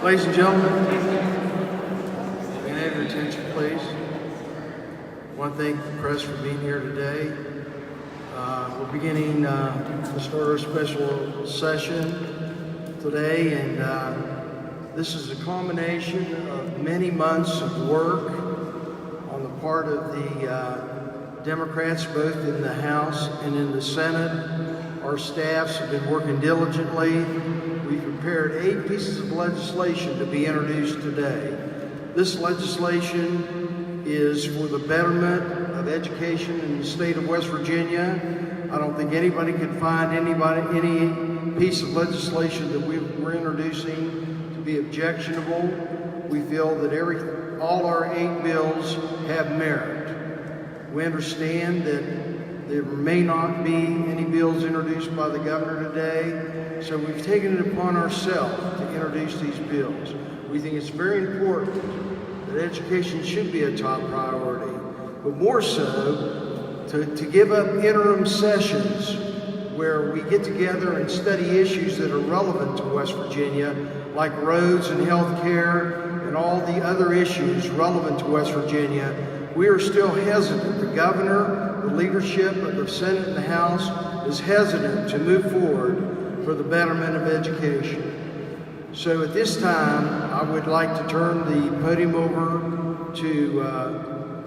Ladies and gentlemen, may I have your attention, please? I want to thank the press for being here today. We're beginning to start our special session today, and this is a culmination of many months of work on the part of the Democrats, both in the House and in the Senate. Our staffs have been working diligently. We've prepared 8 pieces of legislation to be introduced today. This legislation is for the betterment of education in the state of West Virginia. I don't think anybody could find any piece of legislation that we're introducing to be objectionable. We feel that all our 8 bills have merit. We understand that there may not be any bills introduced by the governor today, so we've taken it upon ourselves to introduce these bills. We think it's very important that education should be a top priority, but more so to give up interim sessions where we get together and study issues that are relevant to West Virginia, like roads and health care and all the other issues relevant to West Virginia. We are still hesitant. The governor, the leadership of the Senate and the House is hesitant to move forward for the betterment of education. So at this time, I would like to turn the podium over to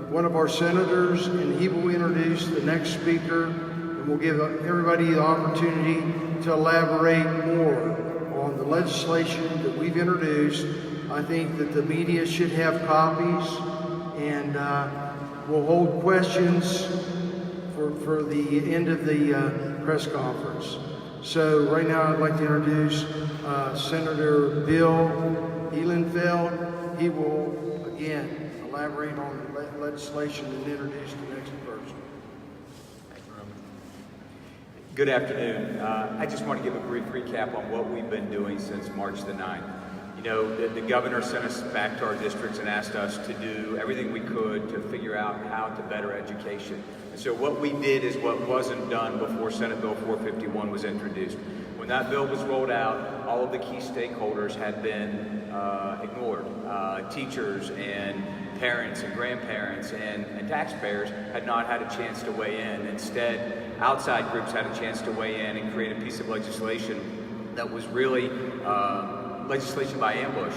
one of our senators, and he will introduce the next speaker, and we'll give everybody the opportunity to elaborate more on the legislation that we've introduced. I think that the media should have copies, and we'll hold questions for the end of the press conference. So right now I'd like to introduce Senator Bill Ehlenfeld. He will again elaborate on the legislation and introduce the next person. Good afternoon. I just want to give a brief recap on what we've been doing since March the 9th. You know, the governor sent us back to our districts and asked us to do everything we could to figure out how to better education. And so what we did is what wasn't done before Senate Bill 451 was introduced. When that bill was rolled out, all of the key stakeholders had been ignored. Teachers and parents and grandparents and taxpayers had not had a chance to weigh in. Instead, outside groups had a chance to weigh in and create a piece of legislation that was really legislation by ambush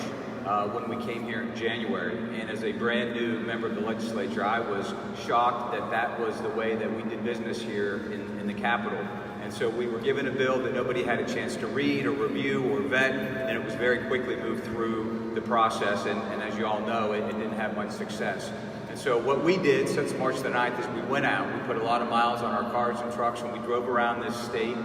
when we came here in January. And as a brand new member of the legislature, I was shocked that that was the way that we did business here in the Capitol. And so we were given a bill that nobody had a chance to read or review or vet, and it was very quickly moved through the process. And as you all know, it didn't have much success. And so what we did since March the 9th is we went out, we put a lot of miles on our cars and trucks, and we drove around this state,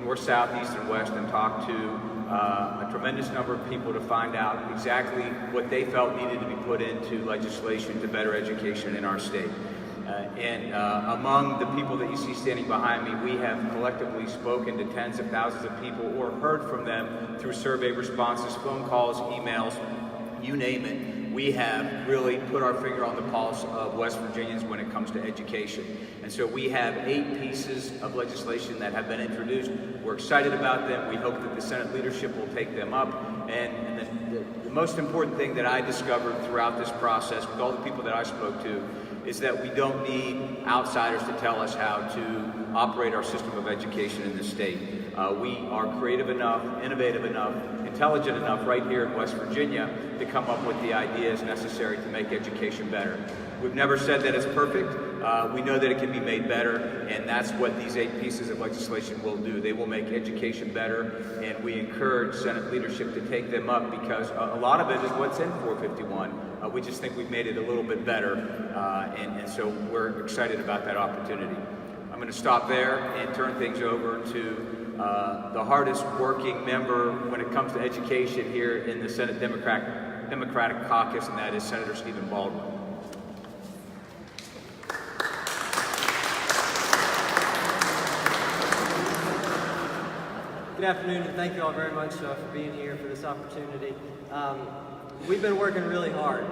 north, south, east, and west, and talked to a tremendous number of people to find out exactly what they felt needed to be put into legislation to better education in our state. Among the people that you see standing behind me, we have collectively spoken to tens of thousands of people or heard from them through survey responses, phone calls, emails, you name it. We have really put our finger on the pulse of West Virginians when it comes to education. And so we have 8 pieces of legislation that have been introduced. We're excited about them. We hope that the Senate leadership will take them up. And the most important thing that I discovered throughout this process with all the people that I spoke to is that we don't need outsiders to tell us how to operate our system of education in this state. We are creative enough, innovative enough, intelligent enough right here in West Virginia to come up with the ideas necessary to make education better. We've never said that it's perfect. We know that it can be made better, and that's what these 8 pieces of legislation will do. They will make education better, and we encourage Senate leadership to take them up because a lot of it is what's in 451. We just think we've made it a little bit better, and so we're excited about that opportunity. I'm going to stop there and turn things over to the hardest working member when it comes to education here in the Senate Democratic Caucus, and that is Senator Stephen Baldwin. Good afternoon, and thank you all very much for being here for this opportunity. We've been working really hard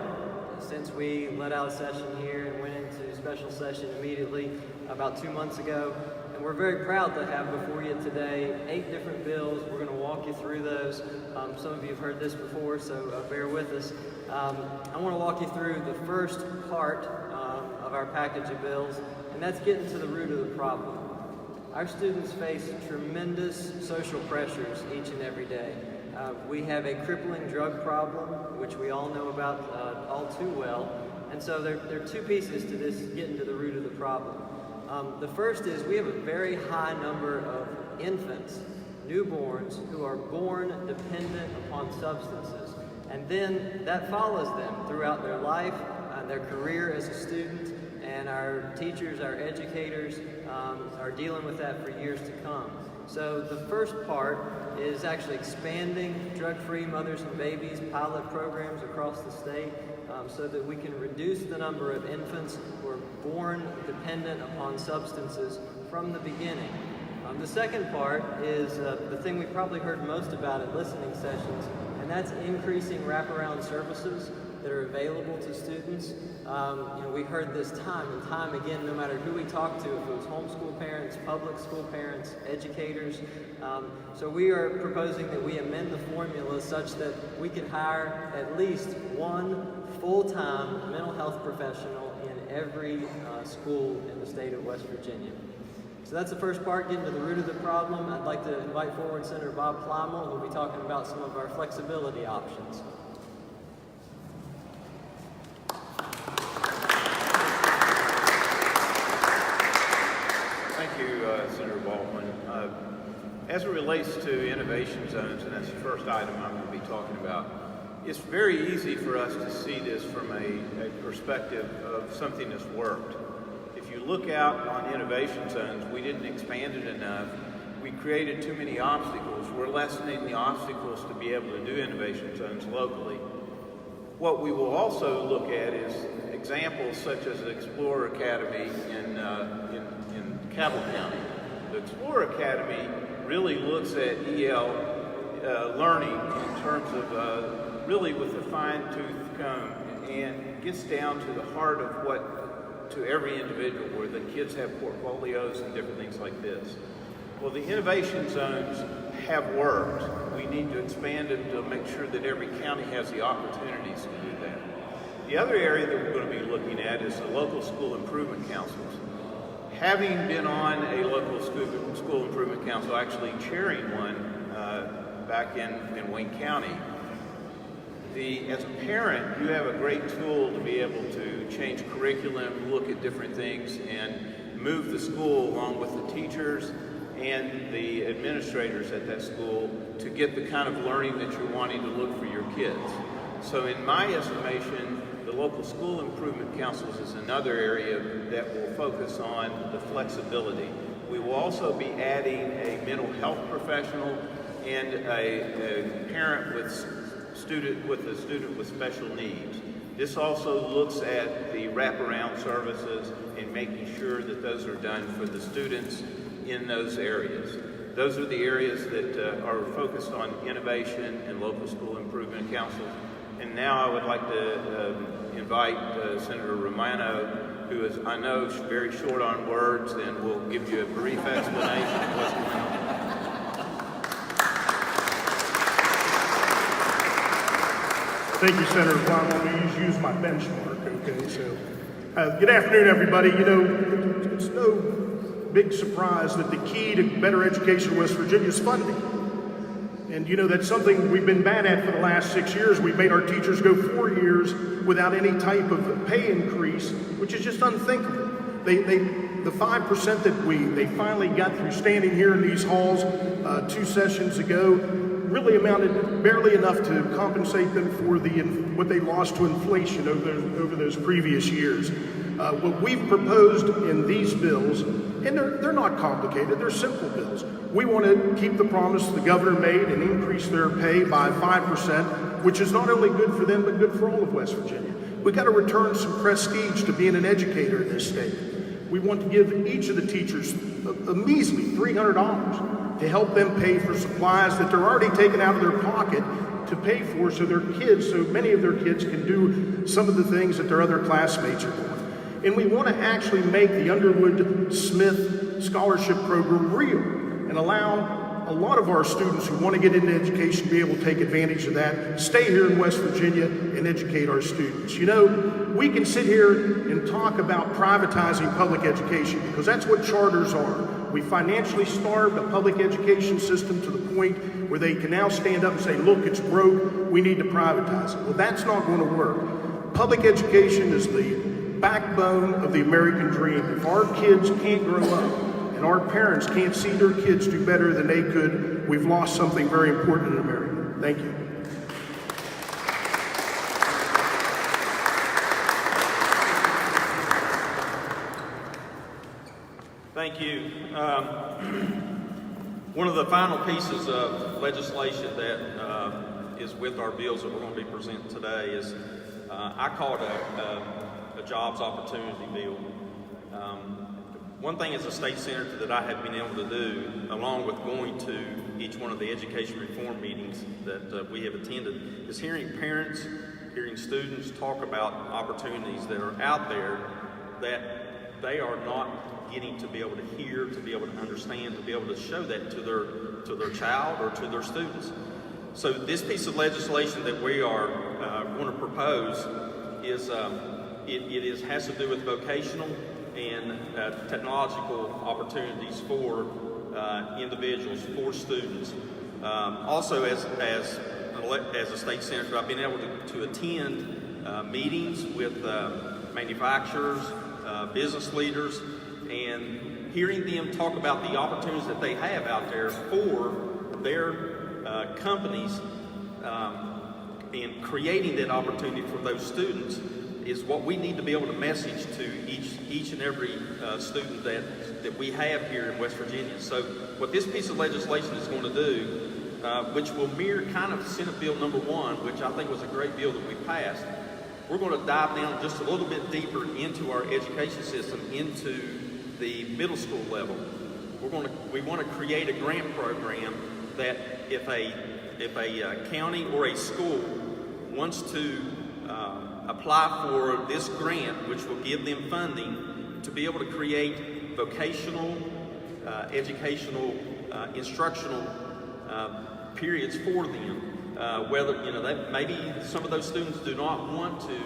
since we let out a session here and went into special session immediately about 2 months ago. And and we're very proud to have before you today 8 different bills. We're going to walk you through those. Some of you have heard this before, so bear with us. I want to walk you through the first part of our package of bills, and that's getting to the root of the problem. Our students face tremendous social pressures each and every day. We have a crippling drug problem, which we all know about all too well. And so there are 2 pieces to this getting to the root of the problem. The first is we have a very high number of infants, newborns, who are born dependent upon substances. And then that follows them throughout their life, their career as a student, and our teachers, our educators are dealing with that for years to come. So the first part is actually expanding drug-free mothers and babies pilot programs across the state so that we can reduce the number of infants who are born dependent upon substances from the beginning. The second part is the thing we probably heard most about at listening sessions, and that's increasing wraparound services that are available to students. We heard this time and time again, no matter who we talked to, if it was homeschool parents, public school parents, educators. So we are proposing that we amend the formula such that we can hire at least 1 full-time mental health professional in every school in the state of West Virginia. So that's the first part, getting to the root of the problem. I'd like to invite forward Senator Bob Plymel, who will be talking about some of our flexibility options. Thank you, Senator Baldwin. As it relates to innovation zones, and that's the first item I'm going to be talking about, it's very easy for us to see this from a perspective of something that's worked. If you look out on innovation zones, we didn't expand it enough. We created too many obstacles. We're lessening the obstacles to be able to do innovation zones locally. What we will also look at is examples such as the Explorer Academy in Cabell County. The Explorer Academy really looks at EL learning in terms of really with a fine-tooth comb and gets down to the heart of what to every individual, where the kids have portfolios and different things like this. Well, the innovation zones have worked. We need to expand them to make sure that every county has the opportunities to do that. The other area that we're going to be looking at is the local school improvement councils. Having been on a local school improvement council, actually chairing one back in Wayne County, as a parent, you have a great tool to be able to change curriculum, look at different things, and move the school along with the teachers and the administrators at that school to get the kind of learning that you're wanting to look for your kids. So in my estimation, the local school improvement councils is another area that will focus on the flexibility. We will also be adding a mental health professional and a parent with a student with special needs. This also looks at the wraparound services and making sure that those are done for the students in those areas. Those are the areas that are focused on innovation and local school improvement councils. And now I would like to invite Senator Romano, who is, I know, very short on words and will give you a brief explanation of what's going on. Thank you, Senator Plymel. Let me use my benchmark, okay? So, good afternoon, everybody. You know, it's no big surprise that the key to better education in West Virginia is funding. And you know, that's something we've been bad at for the last 6 years. We've made our teachers go 4 years without any type of pay increase, which is just unthinkable. The 5% that they finally got through standing here in these halls 2 sessions ago really amounted barely enough to compensate them for what they lost to inflation over those previous years. What we've proposed in these bills, and they're not complicated, they're simple bills. We want to keep the promise the governor made and increase their pay by 5%, which is not only good for them, but good for all of West Virginia. We've got to return some prestige to being an educator in this state. We want to give each of the teachers a measly $300 to help them pay for supplies that they're already taking out of their pocket to pay for so many of their kids can do some of the things that their other classmates are doing. And we want to actually make the Underwood Smith scholarship program real and allow a lot of our students who want to get into education to be able to take advantage of that, stay here in West Virginia and educate our students. You know, we can sit here and talk about privatizing public education because that's what charters are. We financially starved the public education system to the point where they can now stand up and say, look, it's broke, we need to privatize it. Well, that's not going to work. Public education is the backbone of the American dream. If our kids can't grow up and our parents can't see their kids do better than they could, we've lost something very important in America. Thank you. Thank you. One of the final pieces of legislation that is with our bills that we're going to be presenting today is, I call it a jobs opportunity bill. One thing as a state senator that I have been able to do, along with going to each one of the education reform meetings that we have attended, is hearing parents, hearing students talk about opportunities that are out there that they are not getting to be able to hear, to be able to understand, to be able to show that to their child or to their students. So this piece of legislation that we are going to propose is has to do with vocational and technological opportunities for individuals, for students. Also, as a state senator, I've been able to attend meetings with manufacturers, business leaders, and hearing them talk about the opportunities that they have out there for their companies, and creating that opportunity for those students is what we need to be able to message to each and every student that we have here in West Virginia. So what this piece of legislation is going to do, which will mirror kind of Senate Bill number 1, which I think was a great bill that we passed, we're going to dive down just a little bit deeper into our education system, into the middle school level. We want to create a grant program that if a county or a school wants to apply for this grant, which will give them funding to be able to create vocational, educational, instructional periods for them. Whether that maybe some of those students do not want to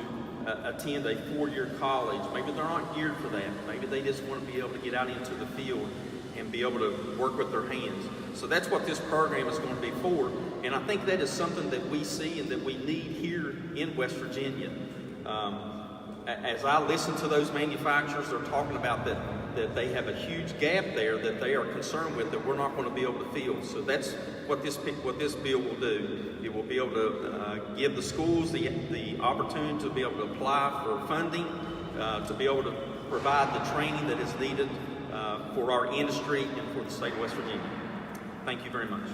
attend a 4-year college. Maybe they're not geared for that. Maybe they just want to be able to get out into the field and be able to work with their hands. So that's what this program is going to be for. And I think that is something that we see and that we need here in West Virginia. As I listen to those manufacturers, they're talking about that they have a huge gap there that they are concerned with that we're not going to be able to fill. So that's what this bill will do. It will be able to give the schools the opportunity to be able to apply for funding, to be able to provide the training that is needed for our industry and for the state of West Virginia. Thank you very much.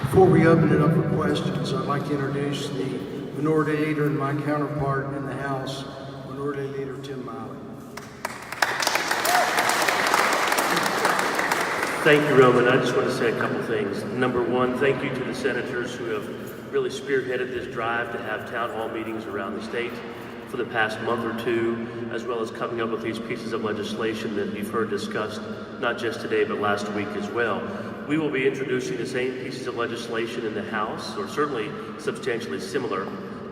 Before we open it up for questions, I'd like to introduce the Minority Leader and my counterpart in the House, Minority Leader Tim Miley. Thank you, Roman. I just want to say a couple things. Number one, thank you to the senators who have really spearheaded this drive to have town hall meetings around the state for the past month or two, as well as coming up with these pieces of legislation that you've heard discussed, not just today, but last week as well. We will be introducing the same pieces of legislation in the House, or certainly substantially similar,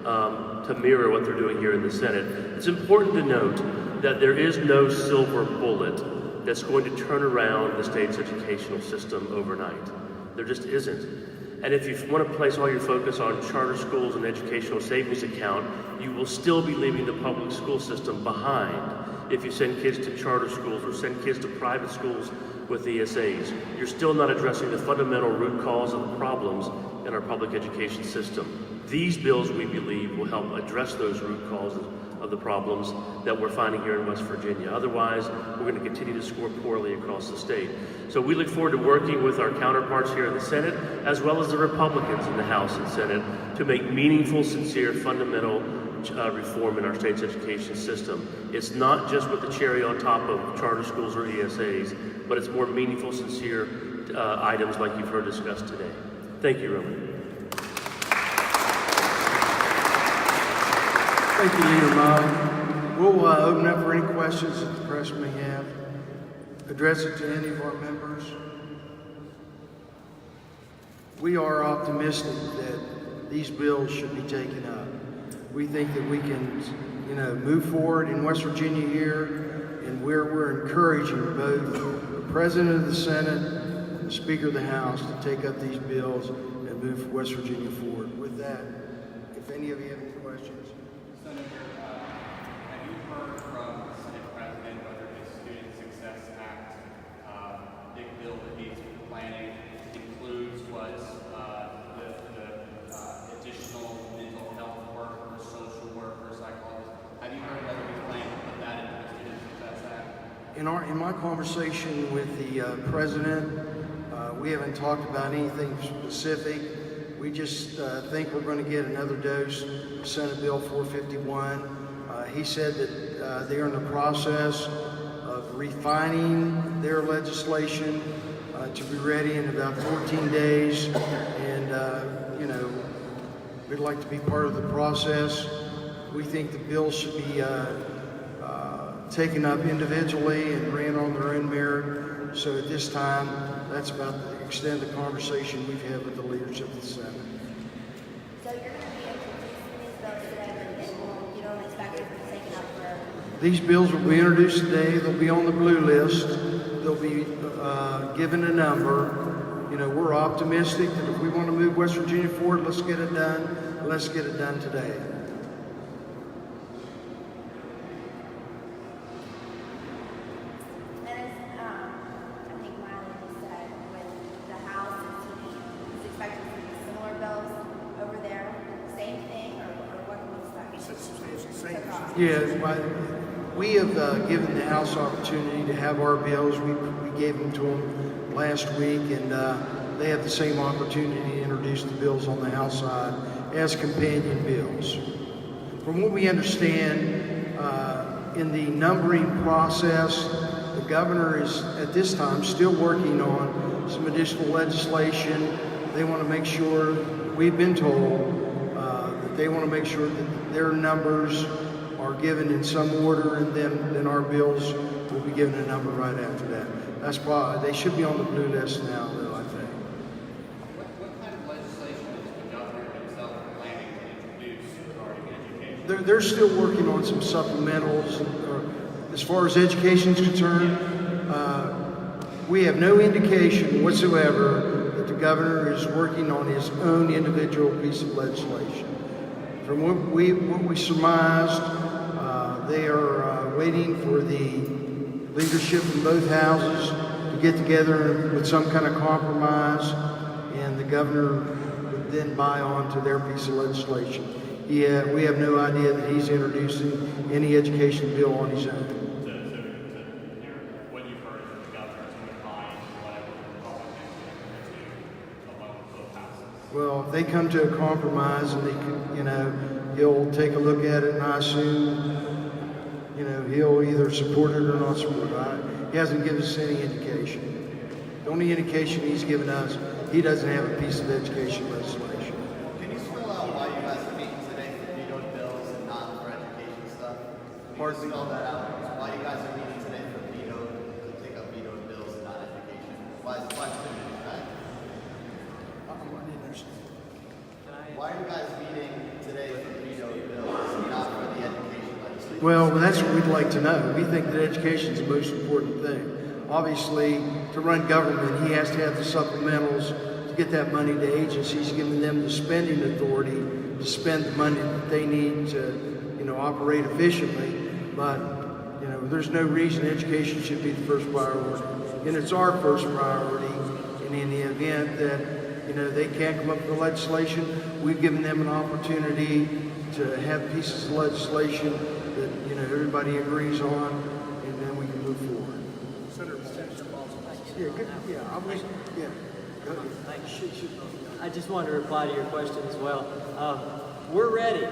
to mirror what they're doing here in the Senate. It's important to note that there is no silver bullet that's going to turn around the state's educational system overnight. There just isn't. And if you want to place all your focus on charter schools and educational savings account, you will still be leaving the public school system behind if you send kids to charter schools or send kids to private schools with ESAs. You're still not addressing the fundamental root cause of the problems in our public education system. These bills, we believe, will help address those root causes of the problems that we're finding here in West Virginia. Otherwise, we're going to continue to score poorly across the state. So we look forward to working with our counterparts here in the Senate, as well as the Republicans in the House and Senate, to make meaningful, sincere, fundamental reform in our state's education system. It's not just with the cherry on top of charter schools or ESAs, but it's more meaningful, sincere items like you've heard discussed today. Thank you, Roman. Thank you, Leader Mug. We'll open up for any questions that the press may have. Address it to any of our members. We are optimistic that these bills should be taken up. We think that we can, move forward in West Virginia here, and we're encouraging both the President of the Senate and the Speaker of the House to take up these bills and move West Virginia forward. With that, if any of you have any questions. Senator, have you heard from the Senate President whether his Student Success Act big bill that he's planning includes what the additional mental health workers, social workers, psychologists? Have you heard whether he's planning to put that into the Student Success Act? In my conversation with the President, we haven't talked about anything specific. We just think we're going to get another dose of Senate Bill 451. He said that they're in the process of refining their legislation to be ready in about 14 days. And, we'd like to be part of the process. We think the bill should be taken up individually and ran on their own merit. So at this time, that's about the extent of the conversation we've had with the leadership of the Senate. So you're going to be introducing these bills today, and you don't expect it to be taken up for... These bills will be introduced today. They'll be on the blue list. They'll be given a number. We're optimistic that if we want to move West Virginia forward, let's get it done. Let's get it done today. And as I think Miley just said, with the House is expected to be similar bills over there. Same thing, or what can we expect? Yeah, we have given the House opportunity to have our bills. We gave them to them last week, and they have the same opportunity to introduce the bills on the House side as companion bills. From what we understand, in the numbering process, the governor is at this time still working on some additional legislation. They want to make sure, we've been told, that they want to make sure that their numbers are given in some order, and then our bills will be given a number right after that. That's probably, they should be on the blue list now, though, I think. What kind of legislation is the governor himself planning to introduce regarding education? They're still working on some supplementals. As far as education is concerned, we have no indication whatsoever that the governor is working on his own individual piece of legislation. From what we surmised, they are waiting for the leadership in both houses to get together with some kind of compromise, and the governor would then buy on to their piece of legislation. We have no idea that he's introducing any education bill on his own. What you've heard is that the governor is going to buy into whatever the Republicans are going to do along with both houses. Well, if they come to a compromise and they can, he'll take a look at it, and I assume, he'll either support it or not support it. He hasn't given us any indication. The only indication he's given us, he doesn't have a piece of education legislation. Can you spell out why you guys are meeting today for vetoed bills and not for education stuff? Can you spell that out? Why you guys are meeting today for to take up vetoed bills and not education? Why is it right? Why are you guys meeting today for vetoed bills and not for the education legislation? Well, that's what we'd like to know. We think that education is the most important thing. Obviously, to run government, he has to have the supplementals to get that money to agencies, giving them the spending authority to spend the money that they need to, operate efficiently. But, there's no reason education should be the first priority. And it's our first priority. And in the event that, they can't come up with the legislation, we've given them an opportunity to have pieces of legislation that, everybody agrees on, and then we can move forward. Yeah, good. Yeah, yeah. I just wanted to reply to your question as well. We're ready.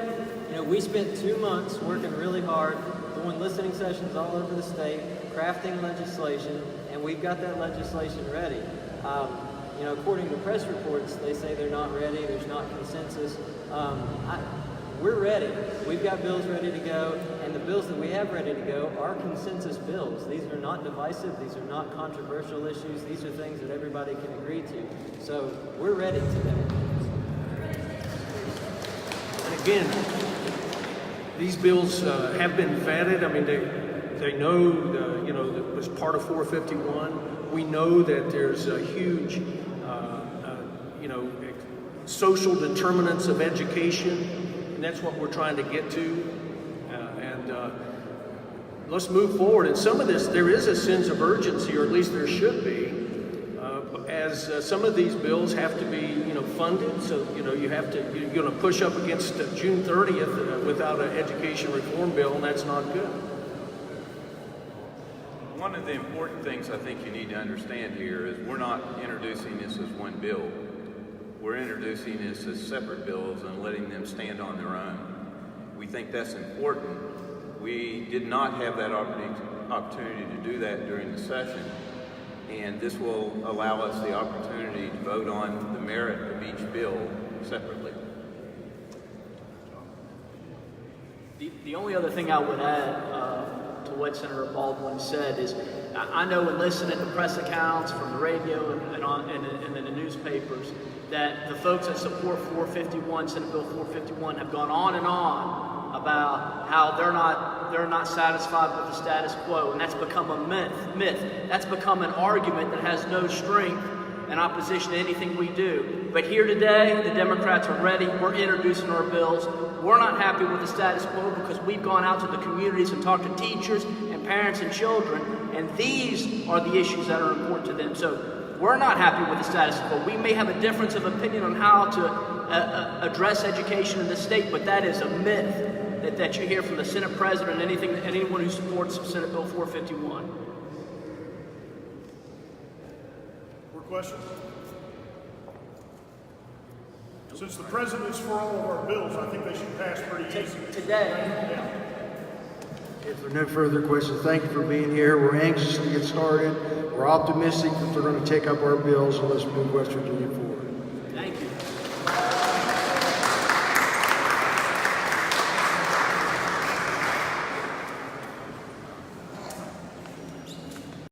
We spent 2 months working really hard, doing listening sessions all over the state, crafting legislation, and we've got that legislation ready. According to press reports, they say they're not ready. There's not consensus. we're ready. We've got bills ready to go, and the bills that we have ready to go are consensus bills. These are not divisive. These are not controversial issues. These are things that everybody can agree to. So we're ready today. And again, these bills have been vetted. I mean, they know, you know, that was part of 451. We know that there's a huge, you know, social determinants of education, and that's what we're trying to get to. Let's move forward. And some of this, there is a sense of urgency, or at least there should be, as some of these bills have to be, you know, funded. So, you know, you're going to push up against June 30th without an education reform bill, and that's not good. One of the important things I think you need to understand here is we're not introducing this as one bill. We're introducing this as separate bills and letting them stand on their own. We think that's important. We did not have that opportunity to do that during the session, and this will allow us the opportunity to vote on the merit of each bill separately. The only other thing I would add to what Senator Baldwin said is, I know in listening to press accounts from the radio and in the newspapers that the folks that support 451, Senate Bill 451, have gone on and on about how they're not satisfied with the status quo, and that's become a myth. That's become an argument that has no strength in opposition to anything we do. But here today, the Democrats are ready. We're introducing our bills. We're not happy with the status quo because we've gone out to the communities and talked to teachers and parents and children, and these are the issues that are important to them. So we're not happy with the status quo. We may have a difference of opinion on how to address education in the state, but that is a myth that you hear from the Senate President and anyone who supports Senate Bill 451. More questions? Since the President's for all of our bills, I think they should pass pretty easy. Today. Yeah. If there are no further questions, thank you for being here. We're anxious to get started. We're optimistic that they're going to take up our bills, and let's move West Virginia forward. Thank you.